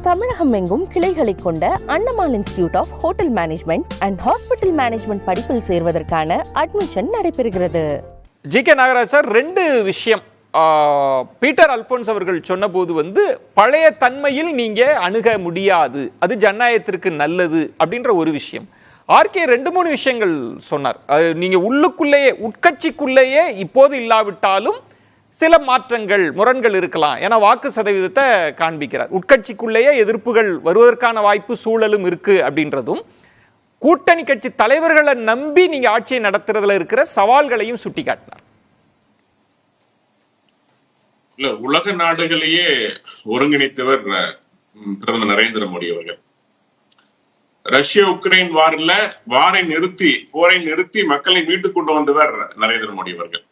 தமிழகம் எங்கும் கிளைகளை கொண்ட Annamalai institute of hotel management and hospital management படிப்பில் சேர்வதற்கான அட்மிஷன் நடைபெறுகிறது. ஜி.கே. நாகராஜ் சார், ரெண்டு விஷயம் பீட்டர் அல்போன்ஸ் அவர்கள் சொன்னபோது பழைய தன்மையில் நீங்க அணுக முடியாது, அது ஜனநாயகத்திற்கு நல்லது அப்படின்ற ஒரு விஷயம். ஆர்கே 2-3 விஷயங்கள் சொன்னார். நீங்க உள்ளுக்குள்ளேயே உட்கட்சிக்குள்ளேயே இப்போது இல்லாவிட்டாலும் சில மாற்றங்கள் முரண்கள் இருக்கலாம், ஏன்னா வாக்கு சதவீதத்தை காண்பிக்கிறார். உட்கட்சிக்குள்ளேயே எதிர்ப்புகள் வருவதற்கான வாய்ப்பு சூழலும் இருக்கு அப்படின்றதும், கூட்டணி கட்சி தலைவர்களை நம்பி நீங்க ஆட்சியை நடத்துறதுல இருக்கிற சவால்களையும் சுட்டிக்காட்டினார். இல்ல, உலக நாடுகளையே ஒருங்கிணைத்தவர் பிரதமர் நரேந்திர மோடி அவர்கள். ரஷ்ய உக்ரைன் வாரை நிறுத்தி போரை நிறுத்தி மக்களை மீட்டுக் கொண்டு வந்தவர் நரேந்திர மோடி அவர்கள்.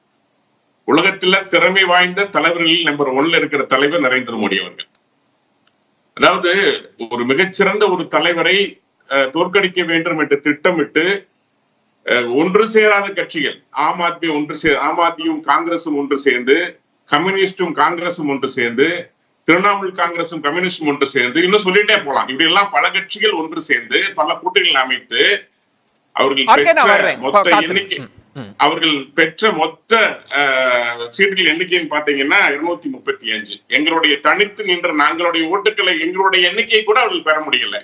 உலகத்துல திறமை வாய்ந்த தலைவர்களில் நம்பர் 1 இருக்கிற தலைவர் நரேந்திர மோடி அவர்கள். அதாவது ஒரு மிகச்சிறந்த ஒரு தலைவரை தோற்கடிக்க வேண்டும் என்று திட்டமிட்டு ஒன்று சேராத கட்சிகள், ஆம் ஆத்மியும் காங்கிரசும் ஒன்று சேர்ந்து, கம்யூனிஸ்டும் காங்கிரசும் ஒன்று சேர்ந்து, திரிணாமுல் காங்கிரசும் கம்யூனிஸ்டும் ஒன்று சேர்ந்து, இன்னும் சொல்லிட்டே போலாம். இப்படி எல்லாம் பல கட்சிகள் ஒன்று சேர்ந்து பல கூட்டணிகள் அமைத்து அவர்கள் பெற்ற மொத்த சீட்டுகள் எண்ணிக்கைன்னு பாத்தீங்கன்னா 235. எங்களுடைய தனித்து நின்ற நாங்களுடைய ஓட்டுக்களை எங்களுடைய எண்ணிக்கையை கூட அவர்கள் பெற முடியல.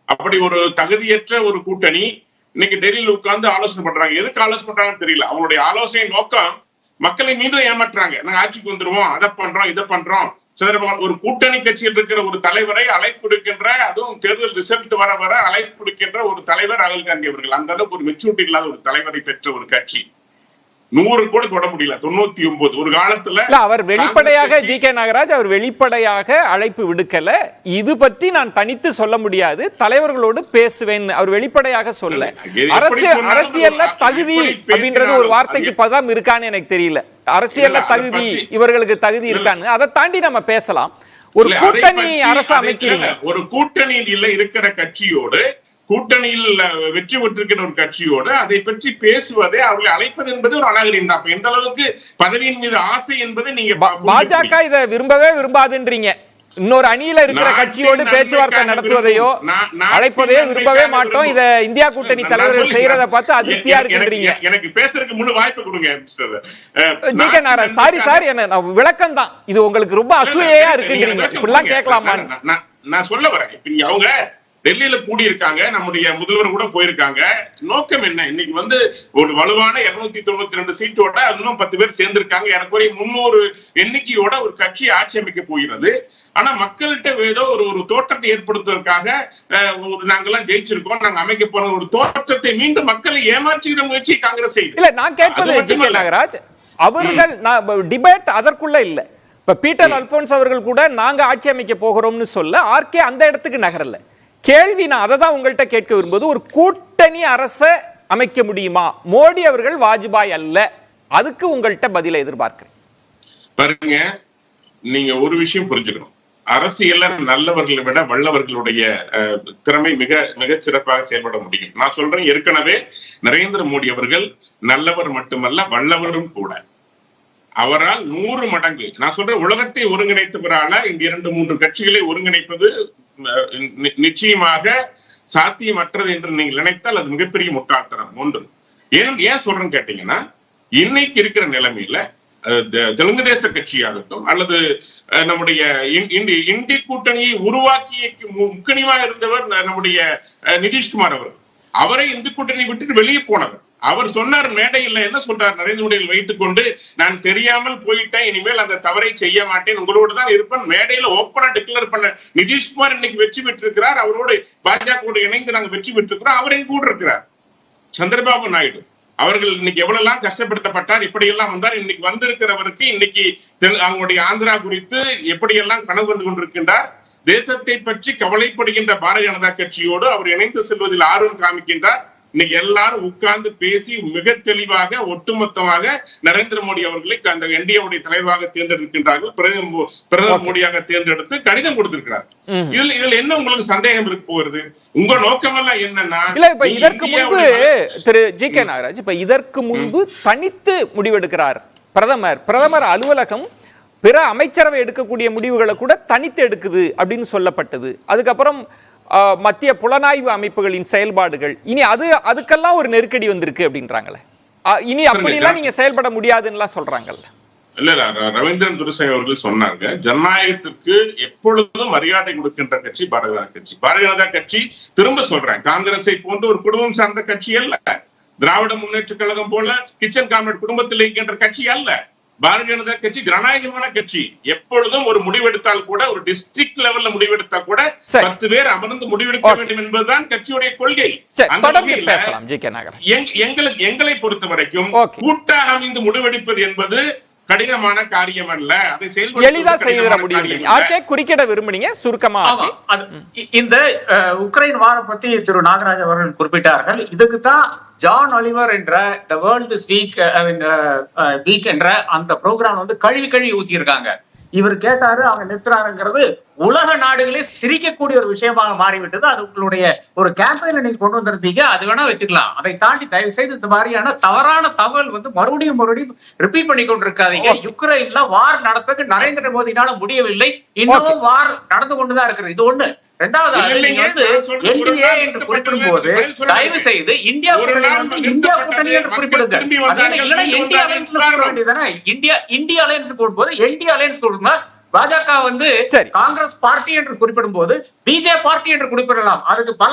அப்படி ஒரு தகுதியற்ற ஒரு கூட்டணி இன்னைக்கு டெல்லியில உட்கார்ந்து ஆலோசனை பண்றாங்க. எதுக்கு ஆலோசனை பண்றாங்கன்னு தெரியல. அவங்களுடைய ஆலோசனை நோக்கம் மக்களை மீண்டும் ஏமாற்றுறாங்க. நாங்க ஆட்சிக்கு வந்துருவோம், அதை பண்றோம், இதை பண்றோம். சந்திரபாபு ஒரு கூட்டணி கட்சியில் இருக்கிற ஒரு தலைவரை அழைப்பு கொடுக்கின்ற, அதுவும் தேர்தல் ரிசல்ட் வர அழைப்பு கொடுக்கின்ற ஒரு தலைவர் ராகுல் காந்தி அவர்கள். அந்த அளவுக்கு ஒரு மெச்சூரிட்டி இல்லாத ஒரு தலைவரை பெற்ற ஒரு கட்சி 100 கூட தொட முடியல. 99 ஒரு காலத்துல அவர் வெளிப்படையாக ஜி.கே. நாகராஜ் அவர் வெளிப்படையாக அழைப்பு விடுக்கல. இது பற்றி நான் தனித்து சொல்ல முடியாது, தலைவர்களோடு பேசுவேன் அவர் வெளிப்படையாக சொல்ல. அரசியல்ல தகுதி அப்படின்றது ஒரு வார்த்தைக்கு பதம் இருக்கான்னு எனக்கு தெரியல. அரசியல்ல தகுதி, இவர்களுக்கு தகுதி இருக்கான்னு அதை தாண்டி நம்ம பேசலாம். ஒரு கூட்டணி அரசு அமைக்கிறீங்க, ஒரு கூட்டணியில் இருக்கிற கட்சியோடு, கூட்டணியில் வெற்றி பெற்றிருக்கிற ஒரு கட்சியோடு அதை பற்றி பேசுவதை அவர்களை அழைப்பது என்பது ஒரு அநாகரிகம் தான். எந்த அளவுக்கு பதவியின் மீது ஆசை என்பது நீங்க பாஜக இதை விரும்பவே விரும்பாதுன்றீங்க. இன்னொரு அணியில இருக்கிற கட்சியோடு பேச்சுவார்த்தை நடத்துவதையோ அழைப்பதையோ விரும்பவே மாட்டோம். இத இந்தியா கூட்டணி தலைவர்கள் செய்யறத பார்த்து அதிருப்தியா இருக்குன்றீங்க. எனக்கு பேசுறதுக்கு முழு வாய்ப்பு கொடுங்க ஜி.கே. நாகராஜ். சாரி சார், என்ன விளக்கம் தான் இது உங்களுக்கு ரொம்ப அசூயையா இருக்குன்றீங்க. இப்படிலாம் கேட்கலாமா? நான் சொல்ல வரேன். இப்ப அவங்க டெல்லியில கூடியிருக்காங்க, நம்முடைய முதல்வர் கூட போயிருக்காங்க. நோக்கம் என்ன? இன்னைக்கு ஒரு வலுவான 292 சீட்டோட இன்னும் 10 பேர் சேர்ந்திருக்காங்க. எனக்கு 300 எண்ணிக்கையோட ஒரு கட்சி ஆட்சி அமைக்க போகிறது. ஆனா மக்கள்கிட்ட ஏதோ ஒரு தோற்றத்தை ஏற்படுத்துவதற்காக நாங்கெல்லாம் ஜெயிச்சிருக்கோம், நாங்க அமைக்க போன ஒரு தோற்றத்தை மீண்டும் மக்களை ஏமாற்றுகிற முயற்சி காங்கிரஸ் செய்யுது. இல்ல, நான் கேட்பது ஜி.கே. நாகராஜ், அவர்கள் டிபேட் அதற்குள்ள இல்ல. இப்ப பீட்டர் அல்போன்ஸ் அவர்கள் கூட நாங்க ஆட்சி அமைக்க போகிறோம்னு சொல்ல, ஆர்கே அந்த இடத்துக்கு நகரல. கேள்வி நான் அதை தான் உங்கள்கிட்ட கேட்க விரும்புவது, ஒரு கூட்டணி அரசை அமைக்க முடியுமா? மோடி அவர்கள் வாஜ்பாய் அல்ல, அதுக்கு உங்கள்கிட்ட பதிலை எதிர்பார்க்கிறேன். பாருங்க, நீங்க ஒரு விஷயம் புரிஞ்சுக்கணும். அரசியல்ல நல்லவர்களை விட வல்லவர்களுடைய திறமை மிக சிறப்பாக செயல்பட முடியும். நான் சொல்றேன், ஏற்கனவே நரேந்திர மோடி அவர்கள் நல்லவர் மட்டுமல்ல, வல்லவரும் கூட. அவரால் 100 மடங்கு, நான் சொல்றேன், உலகத்தை ஒருங்கிணைத்தவரால இந்த 2-3 கட்சிகளை ஒருங்கிணைப்பது நிச்சயமாக சாத்தியமற்றது என்று நீங்கள் நினைத்தால் அது மிகப்பெரிய முட்டாள்தனம். ஒன்று, ஏன் சொல்றேன்னு கேட்டீங்கன்னா, இன்னைக்கு இருக்கிற நிலைமையில தெலுங்கு தேச கட்சியாகட்டும் அல்லது நம்முடைய இந்தி கூட்டணியை உருவாக்கிய முக்கியமாக இருந்தவர் நம்முடைய நிதிஷ்குமார் அவர்கள். அவரை இந்து கூட்டணி விட்டுட்டு வெளியே போனவர். அவர் சொன்னார் மேடையில், என்ன சொல்றார், நரேந்திர மோடியில் வைத்துக் கொண்டு, நான் தெரியாமல் போயிட்டேன், இனிமேல் அந்த தவறை செய்ய மாட்டேன், உங்களோடு தான் இருப்பேன். மேடையில ஓப்பனா டிக்ளேர் பண்ண நிதிஷ்குமார் இன்னைக்கு வெற்றி பெற்றிருக்கிறார். அவரோடு பாஜக இணைந்து நாங்க வெற்றி பெற்றிருக்கிறோம். அவரையும் கூட இருக்கிறார் சந்திரபாபு நாயுடு அவர்கள். இன்னைக்கு எவ்வளவு எல்லாம் கஷ்டப்படுத்தப்பட்டார், இப்படி எல்லாம் வந்தார். இன்னைக்கு வந்திருக்கிறவருக்கு இன்னைக்கு அவங்களுடைய ஆந்திரா குறித்து எப்படியெல்லாம் கனவு வந்து கொண்டிருக்கின்றார். தேசத்தை பற்றி கவலைப்படுகின்ற பாரதிய ஜனதா கட்சியோடு அவர் இணைந்து செல்வதில் ஆர்வம் காமிக்கின்றார். இன்னைக்கு எல்லாரும் உட்கார்ந்து பேசி மிக தெளிவாக ஒட்டுமொத்தமாக நரேந்திர மோடி அவர்களை அந்த என்டிஏவுடைய தலைவராக தேர்ந்தெடுக்கின்றார்கள். பிரதமர் மோடியாக தேர்ந்தெடுத்து கடிதம் கொடுத்திருக்கிறார். இதுல என்ன உங்களுக்கு சந்தேகம் இருக்க போகிறது? உங்க நோக்கம் எல்லாம் என்னன்னா, இப்ப இதற்கு முன்பு திரு ஜி.கே. நாகராஜ், இப்ப இதற்கு முன்பு தனித்து முடிவெடுக்கிறார் பிரதமர் அலுவலகம் பிற அமைச்சரவை எடுக்கக்கூடிய முடிவுகளை கூட தனித்து எடுக்குது அப்படின்னு சொல்லப்பட்டது. அதுக்கப்புறம் மத்திய புலனாய்வு அமைப்புகளின் செயல்பாடுகள் இனி அதுக்கெல்லாம் ஒரு நெருக்கடி வந்திருக்கு அப்படின்றாங்களே. இனி அப்படிலாம் நீங்க செயல்பட முடியாதுன்னு சொல்றாங்கல்ல. இல்ல ரவீந்திரன் துரைசாமி அவர்கள் சொன்னாங்க, ஜனநாயகத்திற்கு எப்பொழுதும் மரியாதை கொடுக்கின்ற கட்சி பாரதிய ஜனதா கட்சி. பாரதிய ஜனதா கட்சி திரும்ப சொல்றேன், காங்கிரஸை போன்ற ஒரு குடும்பம் சார்ந்த கட்சி அல்ல. திராவிட முன்னேற்ற கழகம் போல கிச்சன் கார்னட் குடும்பத்தில் இருக்கின்ற கட்சி அல்ல. பாரதிய ஜனதா கட்சி ஜனநாயகமான கட்சி. எப்பொழுதும் ஒரு முடிவெடுத்தால் கூட, ஒரு டிஸ்ட்ரிக்ட் லெவல்ல முடிவெடுத்தா கூட 10 பேர் அமர்ந்து முடிவெடுக்க வேண்டும் என்பதுதான் கட்சியுடைய கொள்கை. எங்களை பொறுத்த வரைக்கும் கூட்டாக அமைந்து முடிவெடுப்பது என்பது கடினமான காரியம் அல்ல. அதை எளிதா செய்ய முடியும். குறுக்கிட விரும்புனீங்க சுருக்கமா? இந்த உக்ரைன் வாரம் பத்தி திரு நாகராஜ் அவர்கள் குறிப்பிட்டார்கள். இதுக்கு தான் ஜான் ஒலிவர் என்ற தி வேர்ல்ட் இஸ் வீக் என்ற அந்த ப்ரோக்ராம் வந்து கழுவி ஊத்தி இருக்காங்க. இவர் கேட்டாரு, அவங்க நிறுத்துறாருங்கிறது உலக நாடுகளே சிரிக்கக்கூடிய ஒரு விஷயமாக மாறிவிட்டது. அது உங்களுடைய ஒரு கேம்பெயின்ல நீங்க கொண்டு வந்திருந்தீங்க, அது வேணா வச்சுக்கலாம். அதை தாண்டி தயவு செய்து இந்த மாதிரியான தவறான தகவல் வந்து மறுபடியும் ரிப்பீட் பண்ணி கொண்டிருக்காதீங்க. யுக்ரைன்ல வார் நடத்துக்கு நரேந்திர மோடினால முடியவில்லை, இன்னமும் வார் நடந்து கொண்டுதான் இருக்கிறது. இது ஒண்ணு. ரெண்டாவது, என்டிஏ என்று குறிப்பிடும் போது தயவு செய்து இந்தியா கூட்டணி என்று குறிப்பிடுங்க. இந்தியா அலையன்ஸ் கூடும்போது என்டிஏ அலையன்ஸ் கொடுங்க. பாஜக வந்து காங்கிரஸ் பார்ட்டி என்று குறிப்பிடும் போது பிஜே பார்ட்டி என்று குறிப்பிடலாம். அதுக்கு பல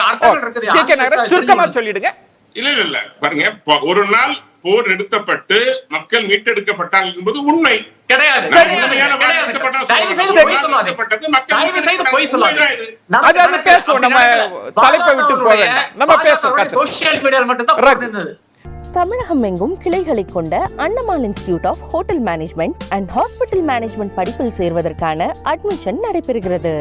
அர்த்தங்கள் இருக்குது. சுருக்கமா சொல்லிடுங்க. இல்ல பாருங்க, ஒரு நாள் போர் நிறுத்தப்பட்டு மக்கள் மீட்டெடுக்கப்பட்டார்கள் என்பது உண்மை கிடையாது. தமிழகம் எங்கும் கிளைகளை கொண்ட Annamalai institute of hotel management and hospital management படிப்பில் சேர்வதற்கான அட்மிஷன் நடைபெறுகிறது.